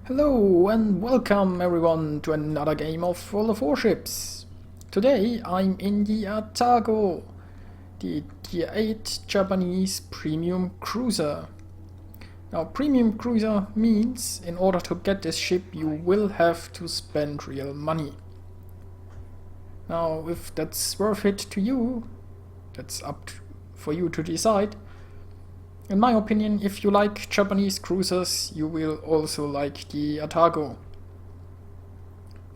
Hello and welcome everyone to another game of World of Warships. Today I'm in the Atago, the Tier 8 Japanese premium cruiser. Now premium cruiser means in order to get this ship you will have to spend real money. Now if that's worth it to you, that's for you to decide. In my opinion, if you like Japanese cruisers, you will also like the Atago.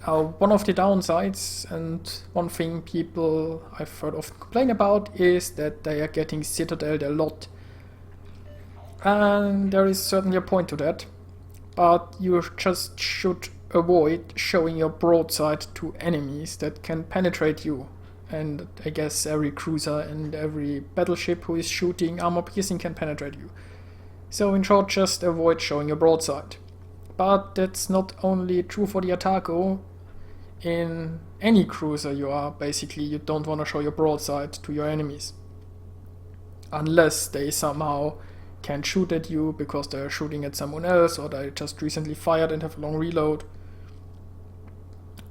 Now, one of the downsides, and one thing people I've heard often complain about, is that they are getting citadeled a lot. And there is certainly a point to that, but you just should avoid showing your broadside to enemies that can penetrate you. And I guess every cruiser and every battleship who is shooting armor piercing can penetrate you. So in short, just avoid showing your broadside. But that's not only true for the Atago. In any cruiser you don't want to show your broadside to your enemies. Unless they somehow can shoot at you because they're shooting at someone else, or they just recently fired and have a long reload.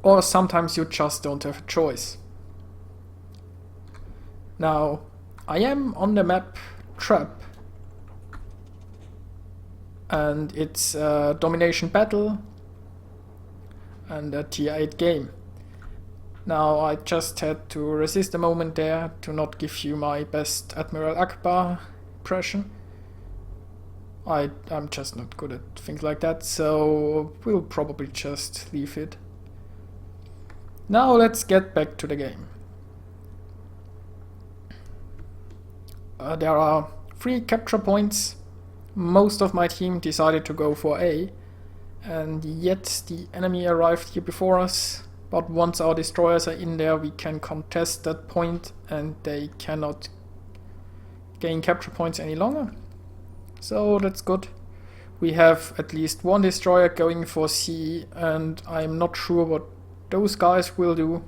Or sometimes you just don't have a choice. Now, I am on the map Trap, and it's a domination battle and a tier 8 game. Now, I just had to resist a moment there to not give you my best Admiral Akbar impression. I'm just not good at things like that, so we'll probably just leave it. Now let's get back to the game. There are 3 capture points. Most of my team decided to go for A, and yet the enemy arrived here before us. But once our destroyers are in there, we can contest that point, and they cannot gain capture points any longer. So that's good. We have at least one destroyer going for C, and I'm not sure what those guys will do.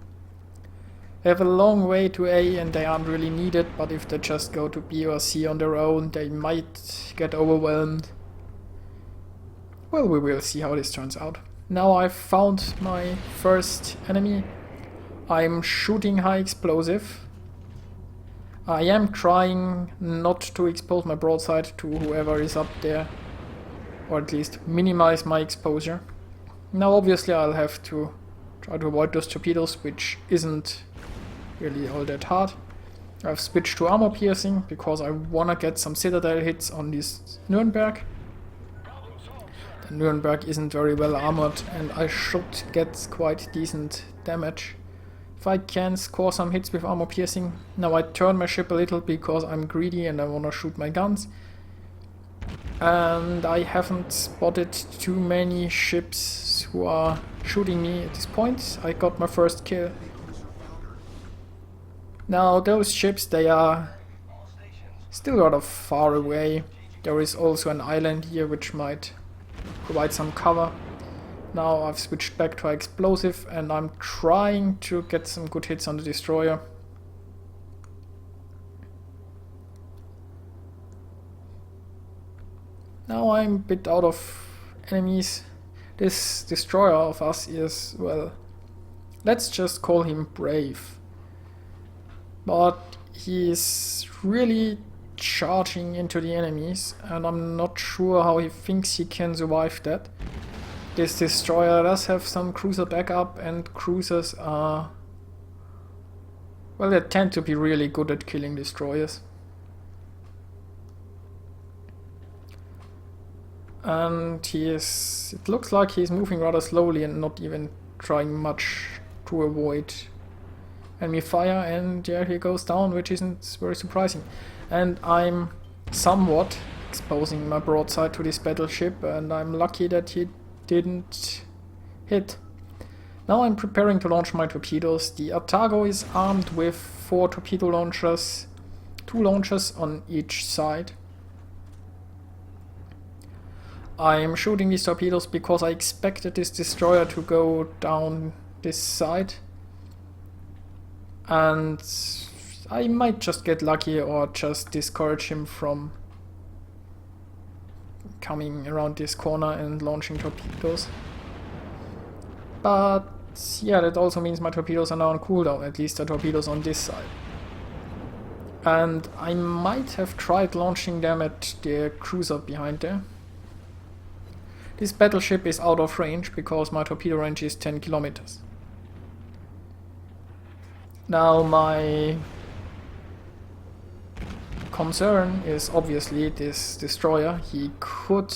They have a long way to A and they aren't really needed, but if they just go to B or C on their own, they might get overwhelmed. Well, we will see how this turns out. Now I've found my first enemy. I'm shooting high explosive. I am trying not to expose my broadside to whoever is up there, or at least minimize my exposure. Now obviously I'll have to try to avoid those torpedoes, which isn't really all that hard. I've switched to armor piercing because I wanna get some citadel hits on this Nuremberg. The Nuremberg isn't very well armored and I should get quite decent damage if I can score some hits with armor piercing. Now I turn my ship a little because I'm greedy and I wanna shoot my guns. And I haven't spotted too many ships who are shooting me at this point. I got my first kill. Now those ships, they are still rather far away. There is also an island here which might provide some cover. Now I've switched back to explosive and I'm trying to get some good hits on the destroyer. Now I'm a bit out of enemies. This destroyer of us is, well, let's just call him brave. But he is really charging into the enemies and I'm not sure how he thinks he can survive that. This destroyer does have some cruiser backup, and cruisers are, well, they tend to be really good at killing destroyers. And it looks like he's moving rather slowly and not even trying much to avoid enemy fire, and there he goes down, which isn't very surprising. And I'm somewhat exposing my broadside to this battleship, and I'm lucky that he didn't hit. Now I'm preparing to launch my torpedoes. The Atago is armed with 4 torpedo launchers, 2 launchers on each side. I'm shooting these torpedoes because I expected this destroyer to go down this side. And I might just get lucky or just discourage him from coming around this corner and launching torpedoes. But yeah, that also means my torpedoes are now on cooldown, at least the torpedoes on this side. And I might have tried launching them at the cruiser behind there. This battleship is out of range because my torpedo range is 10 kilometers. Now my concern is obviously this destroyer. He could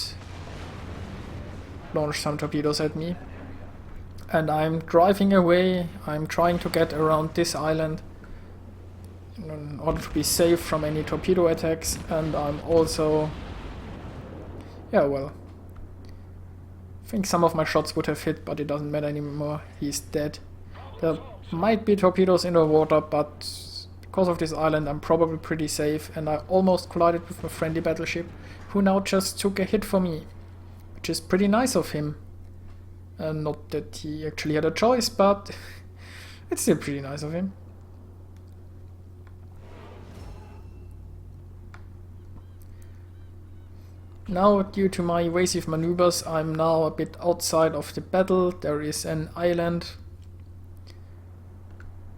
launch some torpedoes at me. And I'm driving away, I'm trying to get around this island in order to be safe from any torpedo attacks, and I'm also... yeah, well... I think some of my shots would have hit, but it doesn't matter anymore, he's dead. There might be torpedoes in the water, but because of this island I'm probably pretty safe, and I almost collided with a friendly battleship, who now just took a hit for me, which is pretty nice of him. Not that he actually had a choice, but it's still pretty nice of him. Now, due to my evasive maneuvers, I'm now a bit outside of the battle. There is an island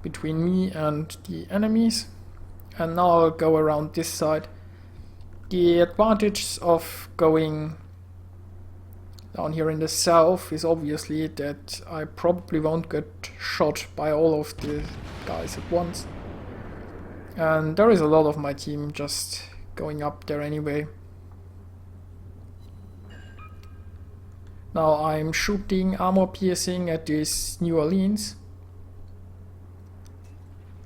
between me and the enemies. And now I'll go around this side. The advantage of going down here in the south is obviously that I probably won't get shot by all of the guys at once. And there is a lot of my team just going up there anyway. Now I'm shooting armor piercing at this New Orleans.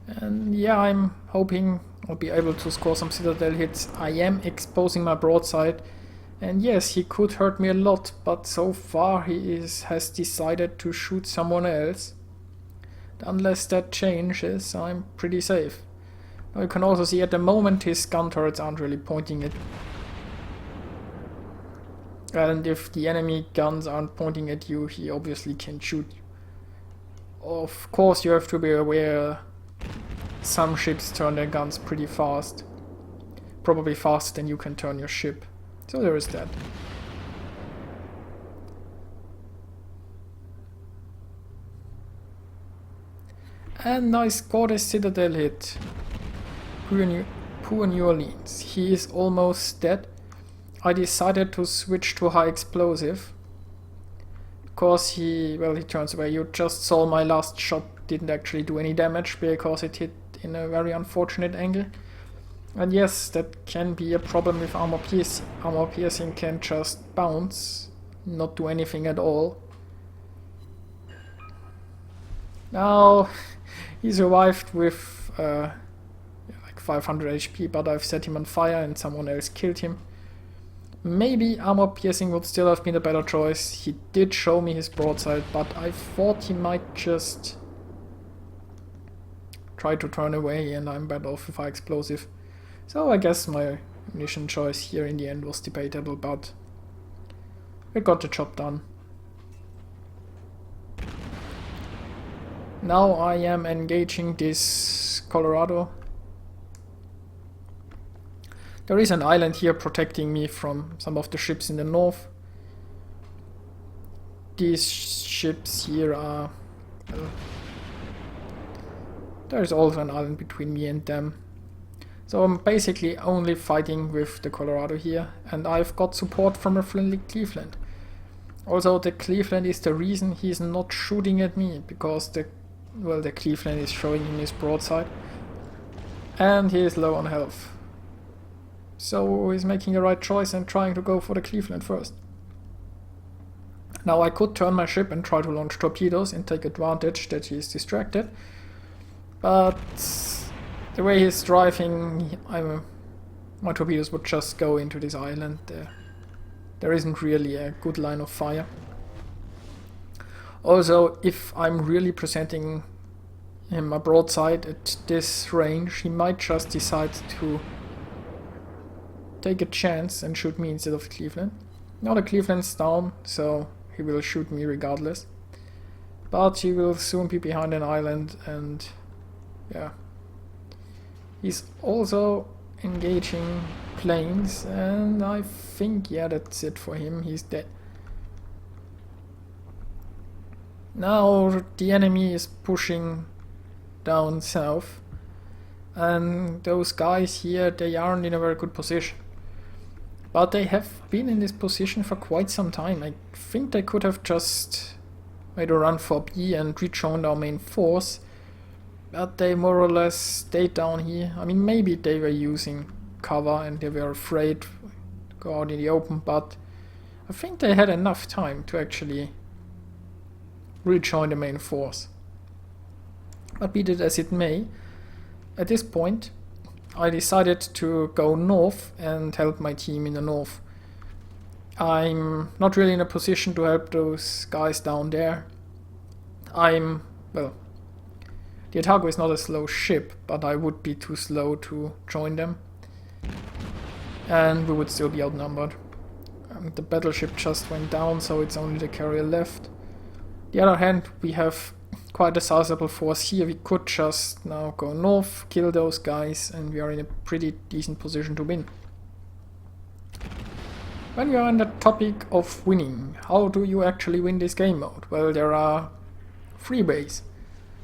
And yeah, I'm hoping I'll be able to score some citadel hits. I am exposing my broadside. And yes, he could hurt me a lot, but so far he has decided to shoot someone else. Unless that changes, I'm pretty safe. Now you can also see at the moment his gun turrets aren't really pointing it. And if the enemy guns aren't pointing at you, he obviously can shoot you. Of course you have to be aware some ships turn their guns pretty fast. Probably faster than you can turn your ship. So there is that. And I scored a citadel hit. Poor New Orleans. He is almost dead. I decided to switch to high explosive. Because he turns away. You just saw my last shot didn't actually do any damage because it hit in a very unfortunate angle. And yes, that can be a problem with armor piercing. Armor piercing can just bounce, not do anything at all. Now, he survived with like 500 HP, but I've set him on fire and someone else killed him. Maybe armor piercing would still have been a better choice. He did show me his broadside, but I thought he might just try to turn away, and I'm better off with high explosive. So I guess my munition choice here in the end was debatable, but we got the job done. Now I am engaging this Colorado. There is an island here protecting me from some of the ships in the north. These ships here are... there's also an island between me and them. So I'm basically only fighting with the Colorado here, and I've got support from a friendly Cleveland. Also, the Cleveland is the reason he's not shooting at me, because the Cleveland is showing him his broadside, and he is low on health. So he's making the right choice and trying to go for the Cleveland first. Now I could turn my ship and try to launch torpedoes and take advantage that he's distracted, but the way he's driving, my torpedoes would just go into this island. There isn't really a good line of fire. Also, if I'm really presenting him a broadside at this range, he might just decide to take a chance and shoot me instead of Cleveland. Now the Cleveland's down, so he will shoot me regardless. But he will soon be behind an island, and yeah. He's also engaging planes, and I think, yeah, that's it for him. He's dead. Now the enemy is pushing down south, and those guys here, they aren't in a very good position. But they have been in this position for quite some time. I think they could have just made a run for B and rejoined our main force, but they more or less stayed down here. I mean, maybe they were using cover and they were afraid to go out in the open, but I think they had enough time to actually rejoin the main force. But be that as it may, at this point I decided to go north and help my team in the north. I'm not really in a position to help those guys down there. Well, the Atago is not a slow ship, but I would be too slow to join them. And we would still be outnumbered. The battleship just went down, so it's only the carrier left. On the other hand, we have quite a sizable force here. We could just now go north, kill those guys, and we are in a pretty decent position to win. When we are on the topic of winning, how do you actually win this game mode? Well, there are 3 ways.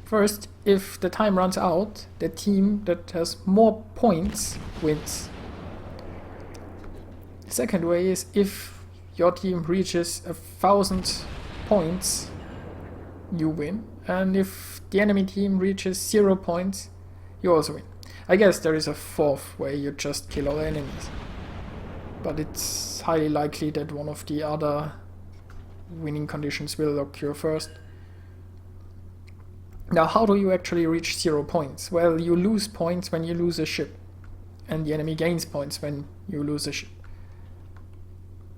First, if the time runs out, the team that has more points wins. The second way is if your team reaches 1,000 points, you win. And if the enemy team reaches 0 points, you also win. I guess there is a 4th way, you just kill all enemies. But it's highly likely that one of the other winning conditions will occur first. Now, how do you actually reach 0 points? Well, you lose points when you lose a ship, and the enemy gains points when you lose a ship.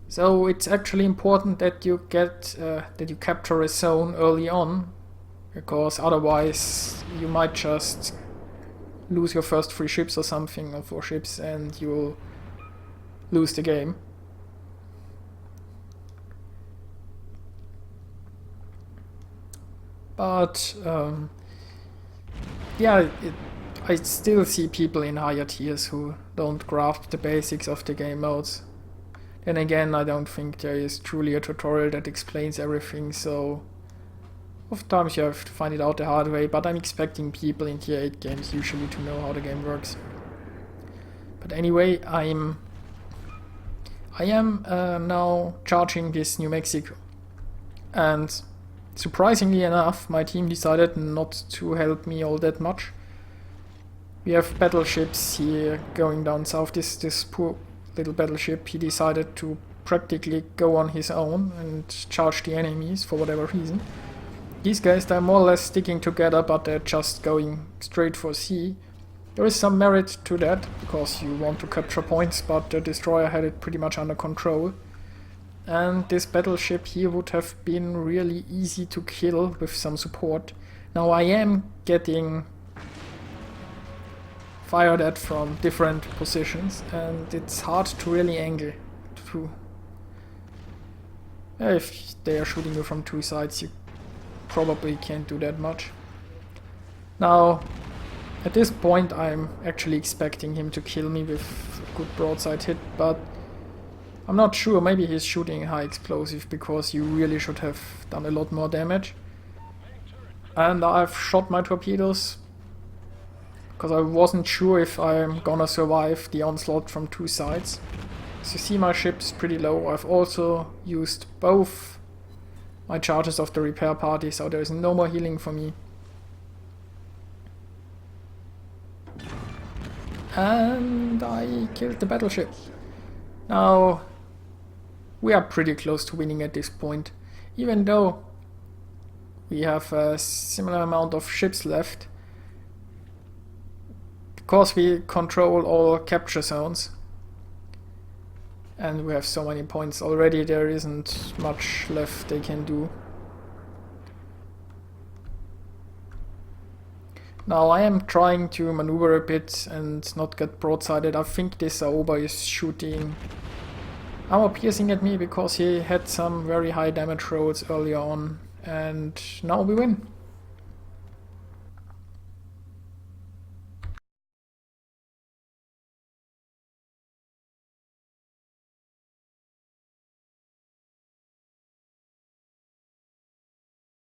So it's actually important that you capture a zone early on, because otherwise you might just lose your first 3 ships or something, or 4 ships, and you'll lose the game. But yeah, I still see people in higher tiers who don't grasp the basics of the game modes. Then again, I don't think there is truly a tutorial that explains everything, so oftentimes you have to find it out the hard way, but I'm expecting people in tier 8 games usually to know how the game works. But anyway, I am now charging this New Mexico, and surprisingly enough, my team decided not to help me all that much. We have battleships here going down south. This poor little battleship, he decided to practically go on his own and charge the enemies for whatever reason. These guys, they're more or less sticking together, but they're just going straight for sea. There is some merit to that, because you want to capture points, but the destroyer had it pretty much under control. And this battleship here would have been really easy to kill with some support. Now I am getting fired at from different positions, and it's hard to really angle to. If they are shooting you from 2 sides, you probably can't do that much. Now, at this point I'm actually expecting him to kill me with a good broadside hit, but I'm not sure. Maybe he's shooting high explosive, because you really should have done a lot more damage. And I've shot my torpedoes, because I wasn't sure if I'm gonna survive the onslaught from 2 sides. So you see my ship's pretty low. I've also used both my charges of the repair party, so there is no more healing for me. And I killed the battleship. Now, we are pretty close to winning at this point, even though we have a similar amount of ships left. Because we control all capture zones and we have so many points already, there isn't much left they can do. Now I am trying to maneuver a bit and not get broadsided. I think this Aoba is shooting armor piercing at me because he had some very high damage rolls earlier on, and now we win.